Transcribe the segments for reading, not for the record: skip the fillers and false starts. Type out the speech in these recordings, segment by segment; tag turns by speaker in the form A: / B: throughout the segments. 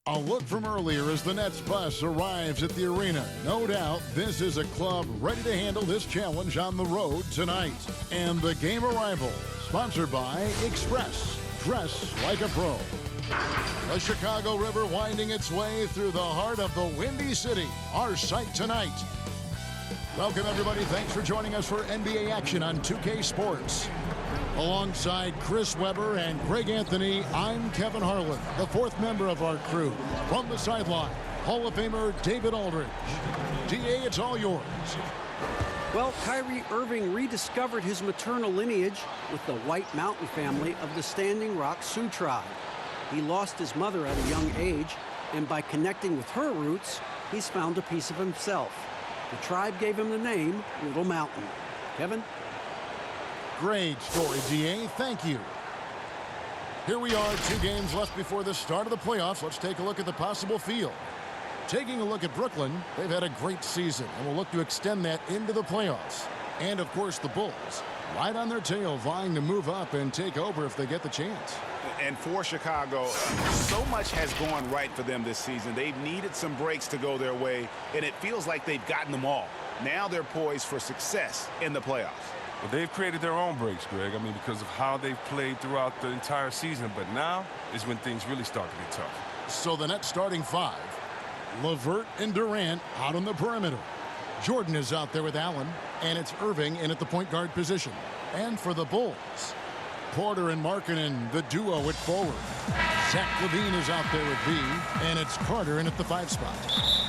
A: A look from earlier as the Nets bus arrives at the arena. No doubt this is a club ready to handle this challenge on the road tonight. And the game arrival, sponsored by Express. Dress like a pro. The Chicago River winding its way through the heart of the Windy City. Our sight tonight. Welcome, everybody. Thanks for joining us for NBA action on 2K Sports. Alongside Chris Webber and Greg Anthony, I'm Kevin Harlan, the fourth member of our crew. From the sideline, Hall of Famer David Aldridge. DA, it's all yours.
B: Well, Kyrie Irving rediscovered his maternal lineage with the White Mountain family of the Standing Rock Sioux tribe. He lost his mother at a young age, and by connecting with her roots, he's found a piece of himself. The tribe gave him the name Little Mountain. Kevin?
A: Great story, DA. Thank you. Here we are, 2 games left before the start of the playoffs. Let's take a look at the possible field. Taking a look at Brooklyn, they've had a great season and will look to extend that into the playoffs. And, of course, the Bulls, right on their tail, vying to move up and take over if they get the chance.
C: And for Chicago, so much has gone right for them this season. They've needed some breaks to go their way, and it feels like they've gotten them all. Now they're poised for success in the playoffs.
D: Well, they've created their own breaks, Greg. I mean, because of how they've played throughout the entire season. But now is when things really start to get tough.
A: So the Nets starting 5. LeVert and Durant out on the perimeter. Jordan is out there with Allen, and it's Irving in at the point guard position. And for the Bulls, Porter and Markkanen, the duo at forward. Zach LaVine is out there with B, and it's Carter in at the 5 spot.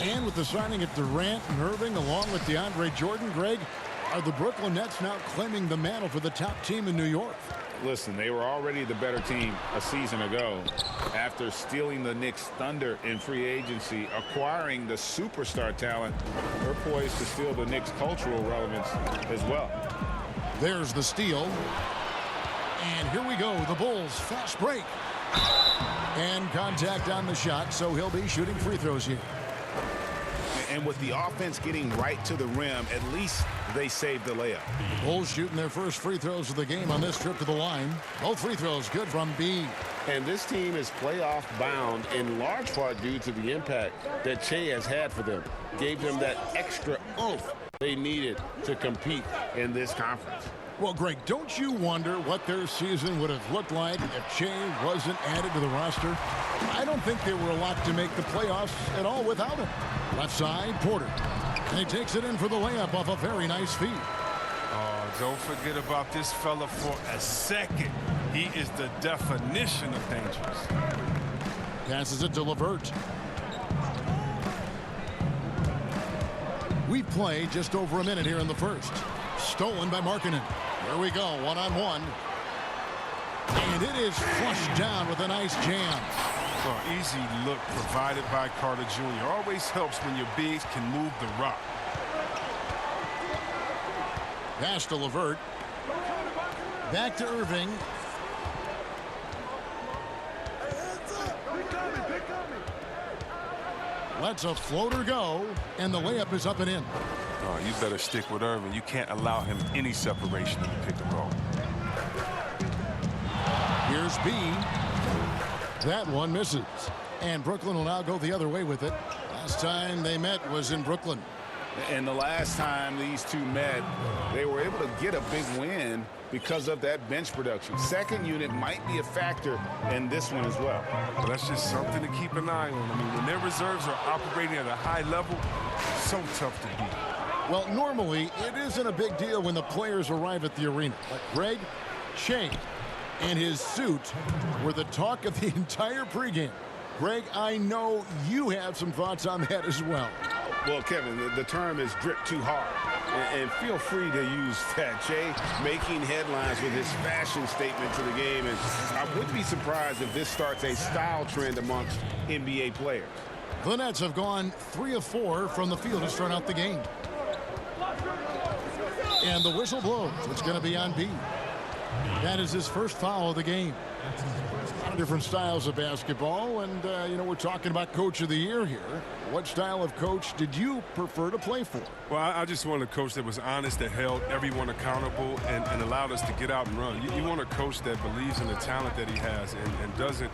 A: And with the signing of Durant and Irving along with DeAndre Jordan, Greg, are the Brooklyn Nets now claiming the mantle for the top team in New York?
C: Listen, they were already the better team a season ago. After stealing the Knicks' thunder in free agency, acquiring the superstar talent, they're poised to steal the Knicks' cultural relevance as well.
A: There's the steal. And here we go, the Bulls fast break. And contact on the shot, so he'll be shooting free throws here.
C: And with the offense getting right to the rim, at least they saved the layup.
A: The Bulls shooting their first free throws of the game on this trip to the line. Both free throws good from B.
E: And this team is playoff bound in large part due to the impact that Che has had for them. Gave them that extra oomph they needed to compete in this conference.
A: Well, Greg, don't you wonder what their season would have looked like if Che wasn't added to the roster? I don't think they were a lot to make the playoffs at all without him. Left side, Porter. And he takes it in for the layup off a very nice feed.
D: Oh, don't forget about this fella for a second. He is the definition of dangerous.
A: Passes it to LeVert. We play just over a minute here in the first. Stolen by Markkanen. Here we go, one-on-one. And it is flushed down with a nice jam.
D: Oh, easy look provided by Carter Jr. Always helps when your bigs can move the rock.
A: Pass to LeVert. Back to Irving. Lets a floater go, and the layup is up and in.
D: Oh, you better stick with Irving. You can't allow him any separation in the pick and roll.
A: Here's B. That one misses. And Brooklyn will now go the other way with it. Last time they met was in Brooklyn.
C: And the last time these two met, they were able to get a big win because of that bench production. Second unit might be a factor in this one as well.
D: Well, that's just something to keep an eye on. I mean, when their reserves are operating at a high level, so tough to beat.
A: Well, normally, it isn't a big deal when the players arrive at the arena. But Greg, Che and his suit were the talk of the entire pregame. Greg, I know you have some thoughts on that as well.
C: Well, Kevin, the term is drip too hard. And feel free to use that. Che making headlines with his fashion statement to the game. And I wouldn't be surprised if this starts a style trend amongst NBA players.
A: The Nets have gone 3 of 4 from the field to start out the game. And the whistle blows. It's going to be on B. That is his first foul of the game. A lot of different styles of basketball, and, you know, we're talking about Coach of the Year here. What style of coach did you prefer to play for?
D: Well, I just wanted a coach that was honest, that held everyone accountable, and allowed us to get out and run. You want a coach that believes in the talent that he has and doesn't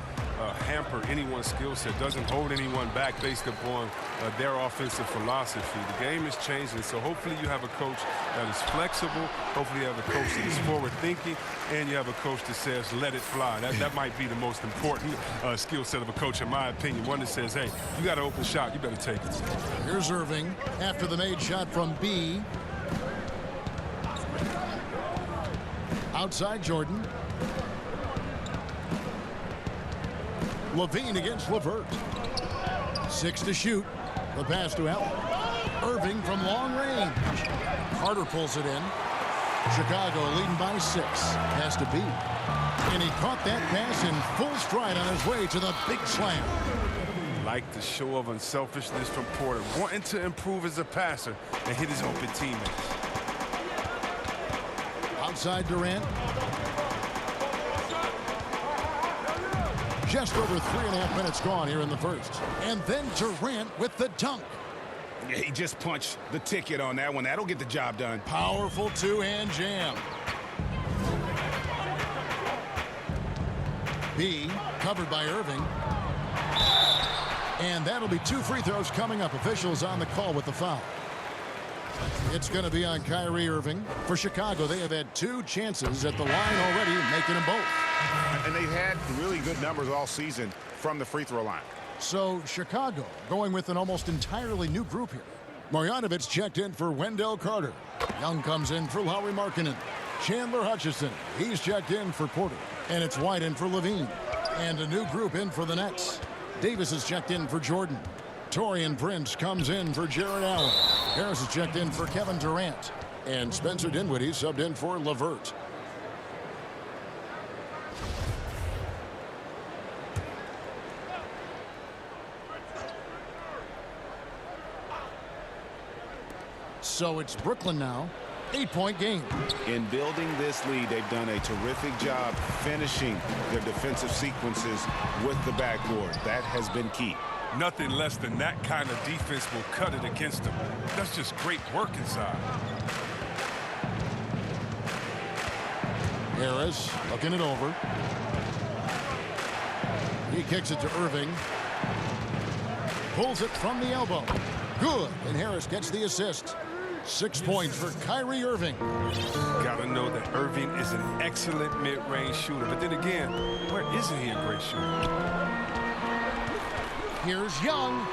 D: hamper anyone's skill set, doesn't hold anyone back based upon their offensive philosophy. The game is changing, so hopefully you have a coach that is flexible. Hopefully you have a coach that is forward-thinking, and you have a coach that says, let it fly. That might be the most important skill set of a coach, in my opinion. One that says, hey, you got an open shot, you better take it.
A: Here's Irving after the made shot from B. Outside Jordan. Levine against LeVert. 6 to shoot. The pass to Allen. Irving from long range. Carter pulls it in. Chicago leading by 6. Pass to B. And he caught that pass in full stride on his way to the big slam.
D: Like the show of unselfishness from Porter, wanting to improve as a passer and hit his open teammates.
A: Outside Durant. Just over 3.5 minutes gone here in the first. And then Durant with the dunk.
C: Yeah, he just punched the ticket on that one. That'll get the job done.
A: Powerful two-hand jam. B covered by Irving. And that'll be 2 free throws coming up. Officials on the call with the foul. It's going to be on Kyrie Irving. For Chicago, they have had 2 chances at the line already, making them both.
C: And they've had really good numbers all season from the free throw line.
A: So Chicago going with an almost entirely new group here. Marjanovic checked in for Wendell Carter. Young comes in for Lauri Markkanen. Chandler Hutchison, he's checked in for Porter. And it's White in for Levine. And a new group in for the Nets. Davis is checked in for Jordan. Taurean Prince comes in for Jared Allen. Harris is checked in for Kevin Durant. And Spencer Dinwiddie subbed in for LeVert. So it's Brooklyn now. 8-point game.
C: In building this lead, they've done a terrific job finishing their defensive sequences with the backboard. That has been key.
D: Nothing less than that kind of defense will cut it against them. That's just great work inside.
A: Harris looking it over. He kicks it to Irving. Pulls it from the elbow. Good. And Harris gets the assist. 6 points for Kyrie Irving.
D: Gotta know that Irving is an excellent mid-range shooter. But then again, where isn't he a great shooter?
A: Here's Young.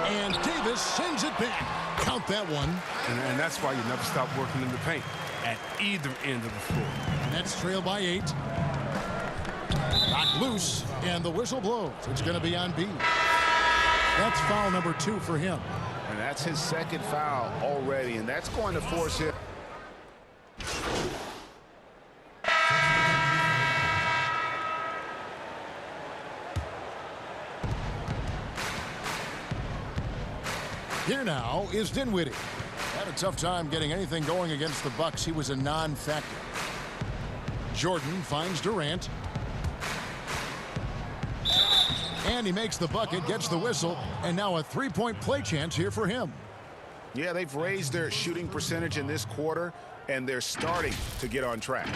A: And Davis sends it back. Count that one.
D: And that's why you never stop working in the paint at either end of the floor.
A: Nets trail by 8. Knocked loose. And the whistle blows. It's going to be on B. That's foul number 2 for him.
C: And that's his second foul already, and that's going to force him.
A: Here now is Dinwiddie. Had a tough time getting anything going against the Bucks. He was a non-factor. Jordan finds Durant. And he makes the bucket, gets the whistle, and now a 3-point play chance here for him.
C: Yeah, they've raised their shooting percentage in this quarter, and they're starting to get on track.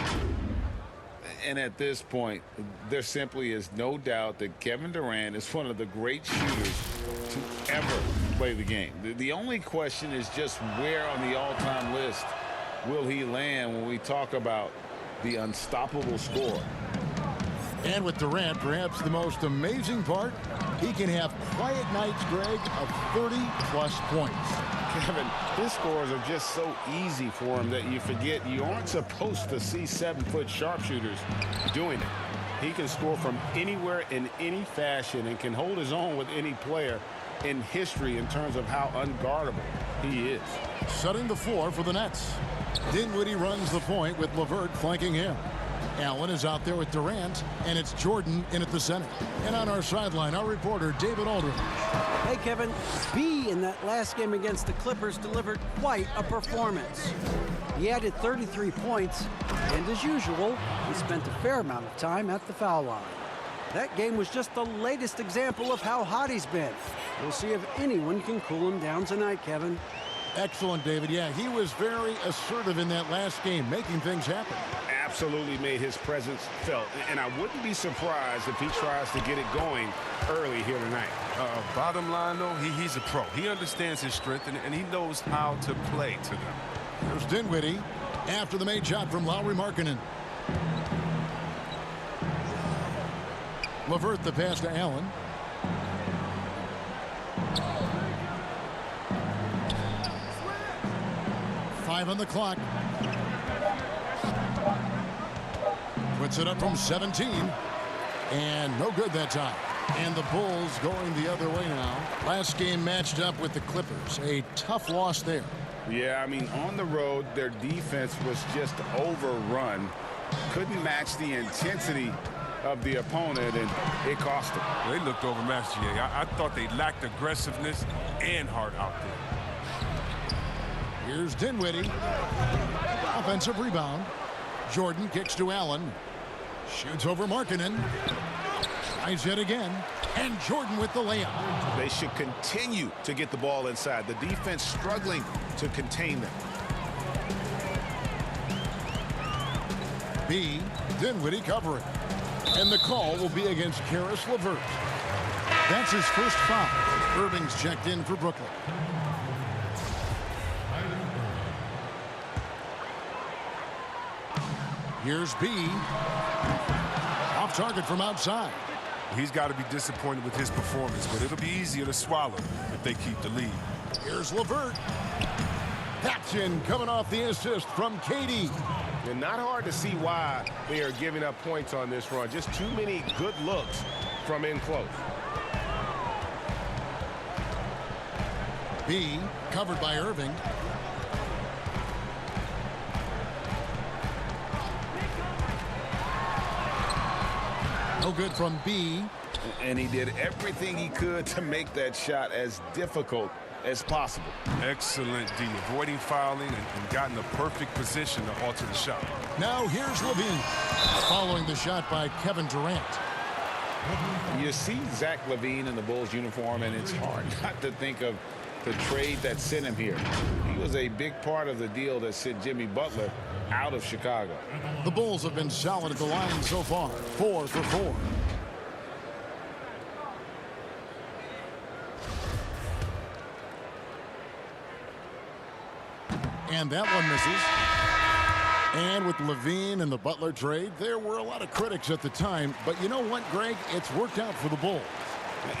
C: And at this point, there simply is no doubt that Kevin Durant is one of the great shooters to ever play the game. The only question is just where on the all-time list will he land when we talk about the unstoppable scorer.
A: And with Durant, perhaps the most amazing part, he can have quiet nights, Greg, of 30-plus points.
C: Kevin, his scores are just so easy for him that you forget you aren't supposed to see 7-foot sharpshooters doing it. He can score from anywhere in any fashion and can hold his own with any player in history in terms of how unguardable he is.
A: Setting the floor for the Nets. Dinwiddie runs the point with LeVert flanking him. Allen is out there with Durant, and it's Jordan in at the center. And on our sideline, our reporter, David Aldridge.
B: Hey, Kevin, B in that last game against the Clippers delivered quite a performance. He added 33 points, and as usual, he spent a fair amount of time at the foul line. That game was just the latest example of how hot he's been. We'll see if anyone can cool him down tonight, Kevin.
A: Excellent, David. Yeah, he was very assertive in that last game, making things happen.
C: absolutely made his presence felt. And I wouldn't be surprised if he tries to get it going early here tonight.
D: Bottom line, though, he's a pro. He understands his strength, and he knows how to play to them.
A: There's Dinwiddie after the made shot from Lauri Markkanen. LeVert the pass to Allen. Five on the clock. Puts it up from 17. And no good that time. And the Bulls going the other way now. Last game matched up with the Clippers. A tough loss there.
C: Yeah, I mean, on the road, their defense was just overrun. Couldn't match the intensity of the opponent, and it cost them.
D: They looked overmatched, GA. I thought they lacked aggressiveness and heart out there.
A: Here's Dinwiddie. Offensive rebound. Jordan kicks to Allen. Shoots over Markkanen. Tries yet again. And Jordan with the layup.
C: They should continue to get the ball inside. The defense struggling to contain them.
A: B. Dinwiddie covering. And the call will be against Karis LeVert. That's his first foul. Irving's checked in for Brooklyn. Here's B. Off target from outside.
D: He's got to be disappointed with his performance, but it'll be easier to swallow if they keep the lead.
A: Here's LeVert. That's in, coming off the assist from KD.
C: And not hard to see why they are giving up points on this run. Just too many good looks from in close.
A: B covered by Irving. No good from B.
C: And he did everything he could to make that shot as difficult as possible.
D: Excellent D, avoiding fouling and got in the perfect position to alter the shot.
A: Now here's Levine, following the shot by Kevin Durant.
E: You see Zach LaVine in the Bulls uniform, and it's hard not to think of the trade that sent him here. He was a big part of the deal that sent Jimmy Butler out of Chicago.
A: The Bulls have been solid at the line so far, 4 for 4. And that one misses. And with Levine and the Butler trade, there were a lot of critics at the time. But you know what, Greg? It's worked out for the Bulls.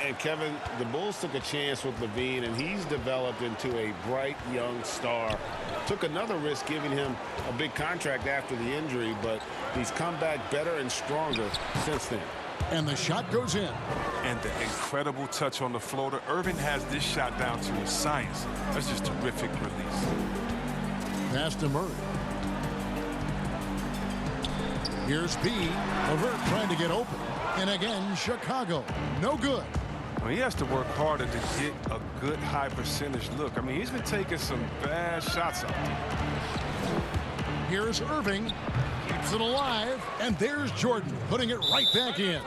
C: And Kevin, the Bulls took a chance with Levine, and he's developed into a bright young star. Took another risk giving him a big contract after the injury, but he's come back better and stronger since then.
A: And the shot goes in.
D: And the incredible touch on the floater. Irving has this shot down to a science. That's just terrific release.
A: Pass to Murray. Here's B. LeVert trying to get open. And again, Chicago. No good.
D: Well, he has to work harder to get a good high percentage look. I mean, he's been taking some bad shots out there.
A: Here's Irving. Keeps it alive. And there's Jordan putting it right back in.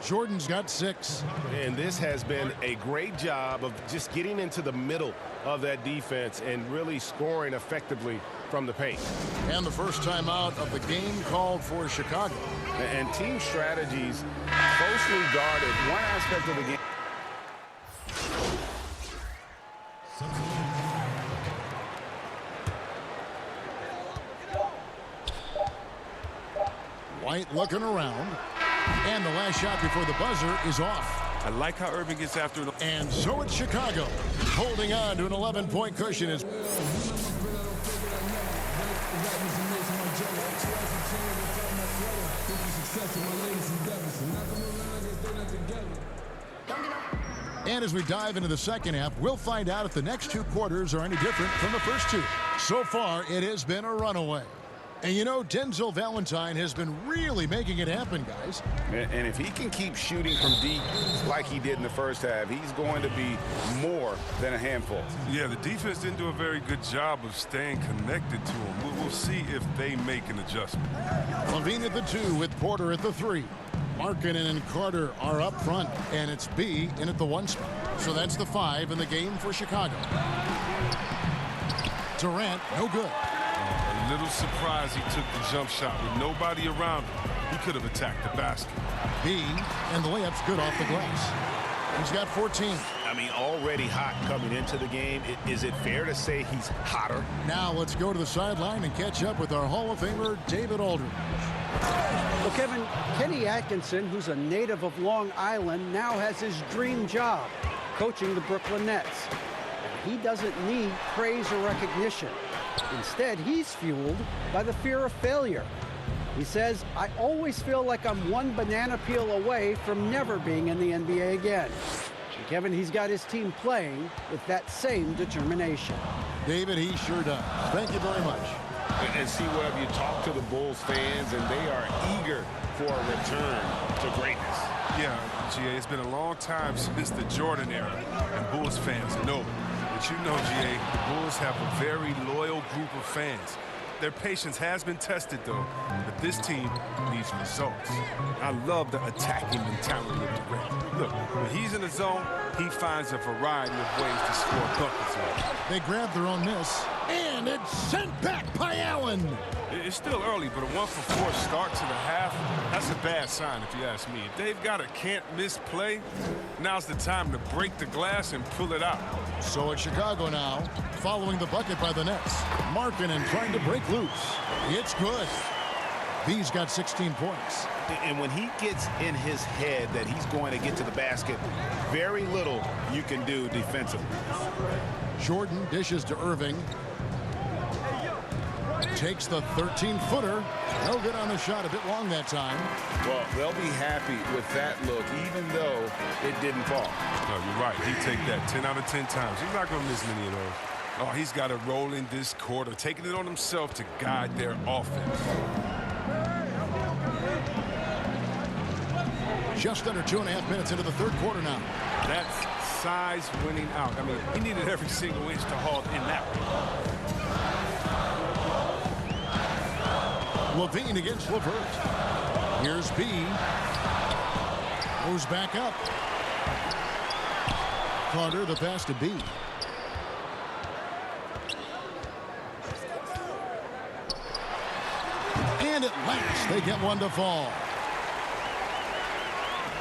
A: Jordan's got 6.
C: And this has been a great job of just getting into the middle of that defense and really scoring effectively from the paint.
A: And the first time out of the game called for Chicago.
C: And team strategies closely guarded one aspect of the game.
A: White looking around. And the last shot before the buzzer is off.
D: I like how Irving gets after it.
A: And so it's Chicago holding on to an 11-point cushion. As And as we dive into the second half, we'll find out if the next 2 quarters are any different from the first 2. So far, it has been a runaway. And you know, Denzel Valentine has been really making it happen, guys.
C: And if he can keep shooting from deep like he did in the first half, he's going to be more than a handful.
D: Yeah, the defense didn't do a very good job of staying connected to him. We'll see if they make an adjustment.
A: Levine at the 2 with Porter at the 3. Markkanen and Carter are up front, and it's B in at the 1 spot. So that's the 5 in the game for Chicago. Durant, no good.
D: A little surprised he took the jump shot with nobody around him. He could have attacked the basket.
A: B, and the layup's good off the glass. He's got 14.
C: I mean, already hot coming into the game. Is it fair to say he's hotter?
A: Now let's go to the sideline and catch up with our Hall of Famer, David Aldridge.
B: Well, Kevin, Kenny Atkinson, who's a native of Long Island, now has his dream job, coaching the Brooklyn Nets. And he doesn't need praise or recognition. Instead, he's fueled by the fear of failure. He says, I always feel like I'm one banana peel away from never being in the NBA again. And Kevin, he's got his team playing with that same determination.
A: David, he sure does. Thank you very much.
C: And see, wherever you talk to the Bulls fans, and they are eager for a return to greatness.
D: Yeah, GA, it's been a long time since the Jordan era, and Bulls fans know. But you know, GA, the Bulls have a very loyal group of fans. Their patience has been tested, though, but this team needs results. I love the attacking mentality of Durant. Look, when he's in the zone, he finds a variety of ways to score buckets.
A: They grab their own miss, and it's sent back by Allen.
D: It's still early, but a 1-for-4 start to the half, that's a bad sign if you ask me. If they've got a can't-miss play, now's the time to break the glass and pull it out.
A: So it's Chicago now, following the bucket by the Nets. Markkanen trying to break loose. It's good. B's got 16 points.
C: And when he gets in his head that he's going to get to the basket, very little you can do defensively.
A: Jordan dishes to Irving. Takes the 13-footer. No good on the shot, a bit long that time.
C: Well, they'll be happy with that look, even though it didn't fall.
D: No, you're right. He'd take that 10 out of 10 times. He's not going to miss many of those. Oh, he's got to roll in this quarter, taking it on himself to guide their offense.
A: Just under 2.5 minutes into the third quarter now.
D: That's size winning out. I mean, he needed every single inch to haul in that one.
A: Levine against LeVert. Here's B. Goes back up. Carter, the pass to B. And at last, they get one to fall.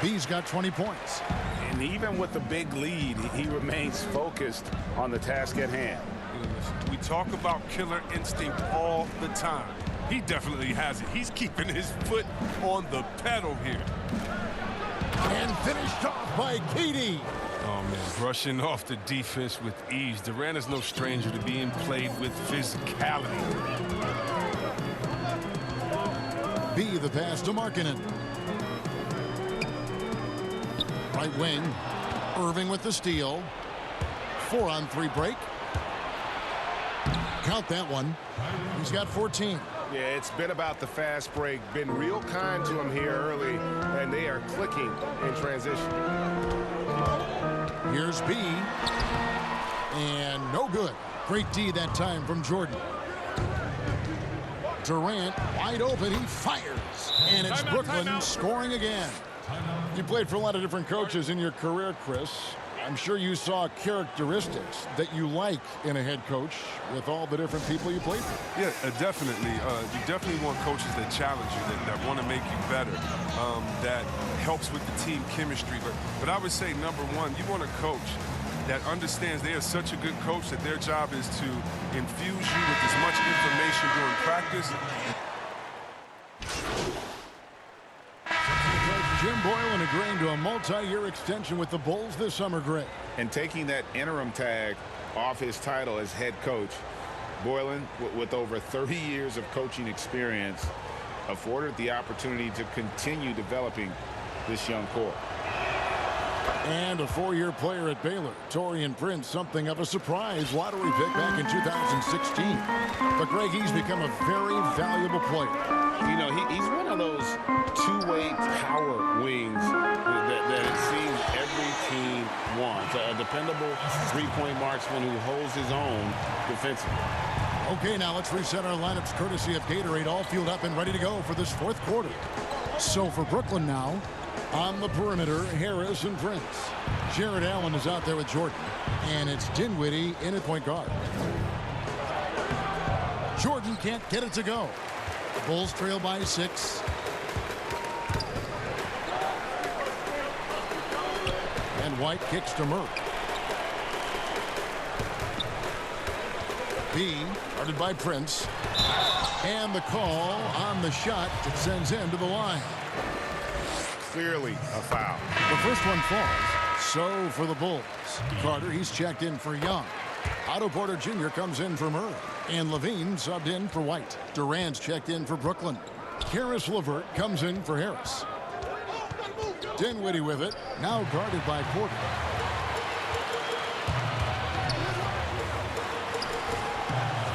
A: B's got 20 points.
C: And even with the big lead, he remains focused on the task at hand.
D: We talk about killer instinct all the time. He definitely has it. He's keeping his foot on the pedal here.
A: And finished off by KD.
D: Oh, man, brushing off the defense with ease. Durant is no stranger to being played with physicality.
A: B, the pass to Markkanen. Right wing. Irving with the steal. 4-on-3 break. Count that one. He's got 14.
C: Yeah, it's been about the fast break. Been real kind to him here early, and they are clicking in transition.
A: Here's B. And no good. Great D that time from Jordan. Durant wide open. He fires. And it's Brooklyn scoring again. You played for a lot of different coaches in your career, Chris. I'm sure you saw characteristics that you like in a head coach with all the different people you played with.
D: Yeah, definitely. You definitely want coaches that challenge you, that want to make you better, that helps with the team chemistry. But I would say, number one, you want a coach that understands they are such a good coach that their job is to infuse you with as much information during practice.
A: Jim Boylan agreeing to a multi-year extension with the Bulls this summer, Greg.
C: And taking that interim tag off his title as head coach, Boylan, with over 30 years of coaching experience, afforded the opportunity to continue developing this young core.
A: And a 4-year player at Baylor, Taurean Prince, something of a surprise lottery pick back in 2016. But Greg, he's become a very valuable player.
C: You know, he's one of those two-way power wings that it seems every team wants. A dependable three-point marksman who holds his own defensively.
A: Okay, now let's reset our lineups courtesy of Gatorade, all fueled up and ready to go for this fourth quarter. So for Brooklyn now, on the perimeter, Harris and Prince. Jared Allen is out there with Jordan. And it's Dinwiddie in at point guard. Jordan can't get it to go. The Bulls trail by 6. And White kicks to Murray. B, guarded by Prince. And the call on the shot that sends him to the line.
C: Clearly a foul.
A: The first one falls. So for the Bulls. Carter, he's checked in for Young. Otto Porter Jr. comes in for Murray. And Levine subbed in for White. Durant's checked in for Brooklyn. Karis LeVert comes in for Harris. Dinwiddie with it. Now guarded by Porter.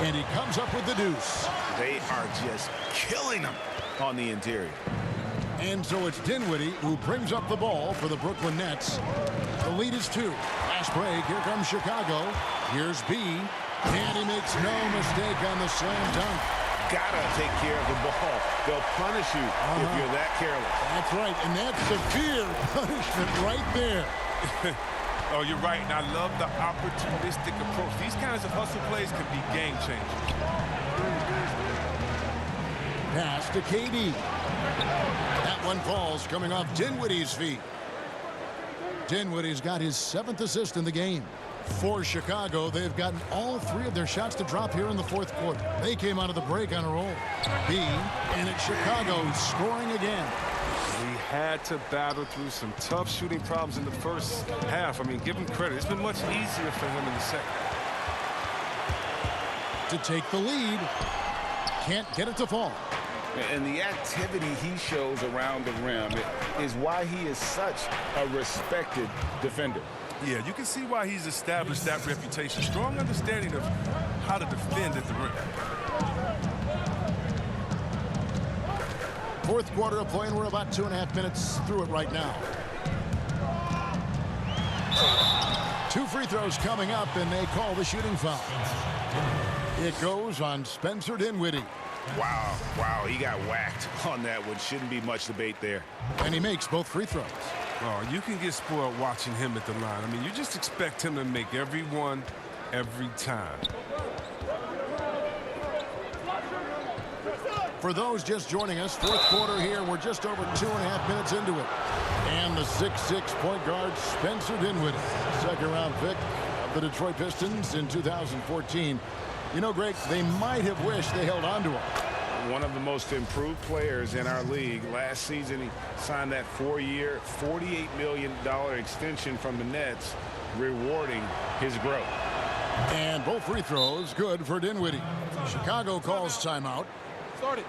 A: And he comes up with the deuce.
C: They are just killing him on the interior.
A: And so it's Dinwiddie who brings up the ball for the Brooklyn Nets. The lead is 2. Last break. Here comes Chicago. Here's B. And he makes no mistake on the slam dunk.
C: Gotta take care of the ball. They'll punish you if you're that careless.
A: That's right. And that's severe punishment right there.
D: Oh, you're right, and I love the opportunistic approach. These kinds of hustle plays can be game changers.
A: Pass to KD. That one falls coming off Dinwiddie's feet. Dinwiddie's got his 7th assist in the game. For Chicago, they've gotten all 3 of their shots to drop here in the 4th quarter. They came out of the break on a roll. B, and it's Chicago scoring again.
D: We had to battle through some tough shooting problems in the first half. I mean, give him credit. It's been much easier for him in the second.
A: To take the lead. Can't get it to fall.
E: And the activity he shows around the rim is why he is such a respected defender.
D: Yeah, you can see why he's established that reputation. Strong understanding of how to defend at the rim.
A: 4th quarter of play, and we're about 2.5 minutes through it right now. 2 free throws coming up, and they call the shooting foul. It goes on Spencer Dinwiddie.
C: Wow, he got whacked on that one. Shouldn't be much debate there.
A: And he makes both free throws.
D: Oh, you can get spoiled watching him at the line. I mean, you just expect him to make every one, every time.
A: For those just joining us, 4th quarter here. We're just over 2.5 minutes into it. And the 6'6" point guard, Spencer Dinwiddie, 2nd-round pick of the Detroit Pistons in 2014. You know, Greg, they might have wished they held on to him.
C: One of the most improved players in our league. Last season, he signed that 4-year, $48 million extension from the Nets, rewarding his growth.
A: And both free throws good for Dinwiddie. Chicago calls timeout.
F: Start it.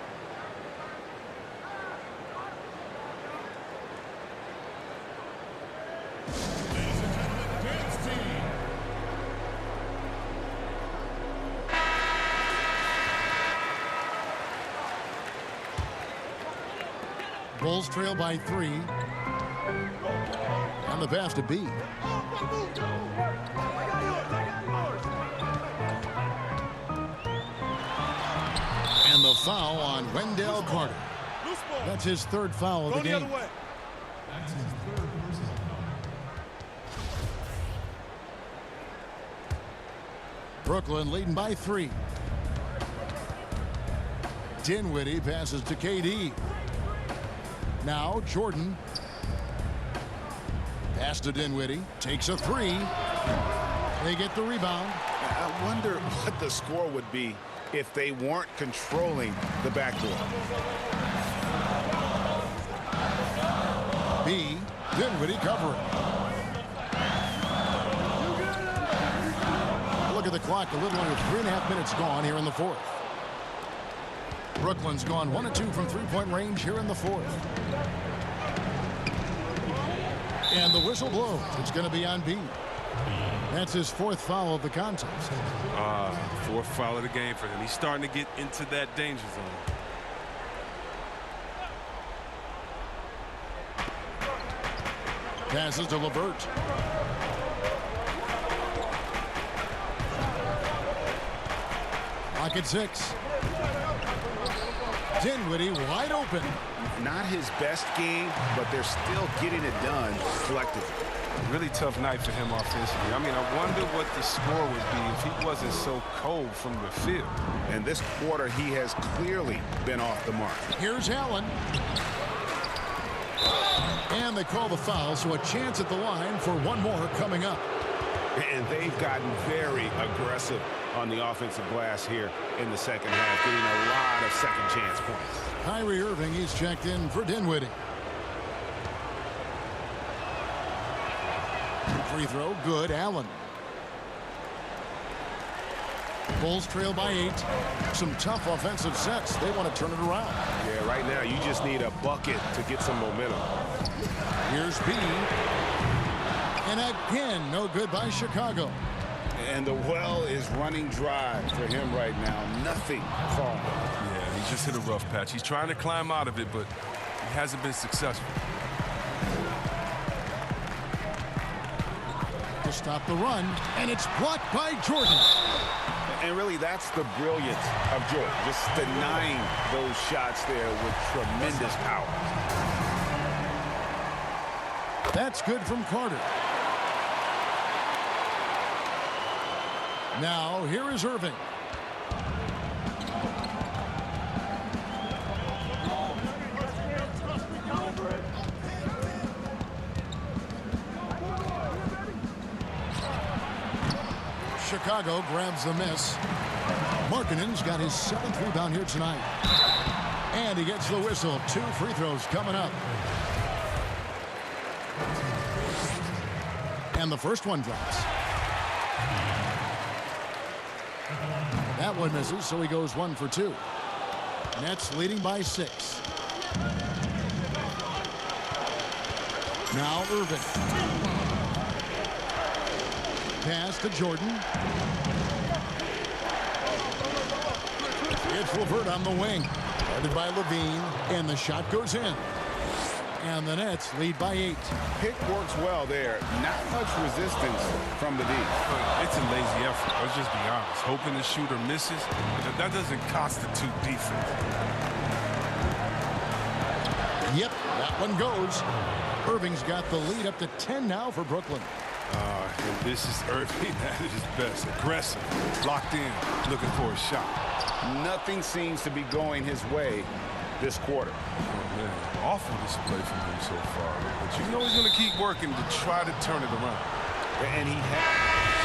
A: Bulls trail by 3. And the pass to B. And the foul on Wendell Carter. That's his 3rd foul of the game. Brooklyn leading by 3. Dinwiddie passes to KD. Now Jordan. Pass to Dinwiddie. Takes a 3. They get the rebound.
C: I wonder what the score would be if they weren't controlling the backboard.
A: B. Dinwiddie covering. Look at the clock. A little under 3.5 minutes gone here in the 4th. Brooklyn's gone 1 of 2 from 3-point range here in the 4th. And the whistle blows. It's going to be on B. That's his 4th foul of the contest.
D: 4th foul of the game for him. He's starting to get into that danger zone.
A: Passes to LeVert. Clock at 6. Dinwiddie wide open.
C: Not his best game, but they're still getting it done collectively.
D: Really tough night for him offensively. I mean, I wonder what the score would be if he wasn't so cold from the field.
C: And this quarter, he has clearly been off the mark.
A: Here's Allen. And they call the foul, so a chance at the line for one more coming up.
C: And they've gotten very aggressive on the offensive glass here in the second half, getting a lot of second chance points.
A: Kyrie Irving, he's checked in for Dinwiddie. Free throw, good. Allen. Bulls trail by 8. Some tough offensive sets. They want to turn it around.
C: Yeah, right now you just need a bucket to get some momentum.
A: Here's B. And again, no good by Chicago.
E: And the well is running dry for him right now. Nothing falling.
D: Yeah, he just hit a rough patch. He's trying to climb out of it, but he hasn't been successful.
A: To stop the run, and it's blocked by Jordan.
C: And really, that's the brilliance of Jordan, just denying those shots there with tremendous power.
A: That's good from Carter. Now, here is Irving. Chicago grabs the miss. Markkanen's got his 7th rebound here tonight. And he gets the whistle. 2 free throws coming up. And the first one drops. That one misses, so he goes 1 for 2. Nets leading by 6. Now Irving. Pass to Jordan. It's Levert on the wing. Guarded by Levine, and the shot goes in. And the Nets lead by 8.
C: Pick works well there. Not much resistance from the D.
D: It's a lazy effort. Let's just be honest. Hoping the shooter misses, that doesn't constitute defense.
A: Yep, that one goes. Irving's got the lead up to 10 now for Brooklyn.
D: And this is Irving at his best. Aggressive, locked in, looking for a shot.
E: Nothing seems to be going his way this quarter.
D: Oh, man. Awful display from him so far. But you know he's going to keep working to try to turn it around.
C: And he has.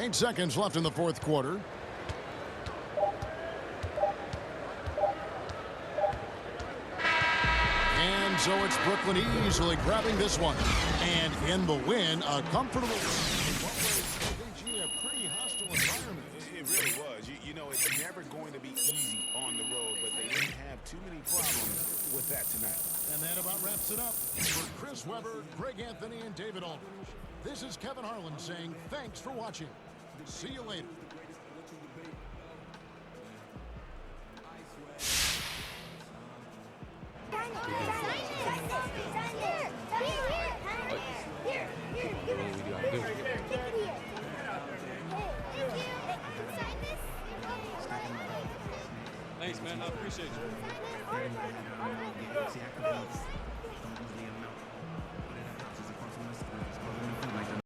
A: 8 seconds left in the 4th quarter. And so it's Brooklyn easily grabbing this one. And in the win, a comfortable. A pretty hostile environment.
C: It really was. You know, it's never going to be easy on the road, but they didn't have too many problems with that tonight.
A: And that about wraps it up. For Chris Webber, Greg Anthony, and David Aldridge, this is Kevin Harlan saying thanks for watching. See you later.
F: Thanks, man. I appreciate you.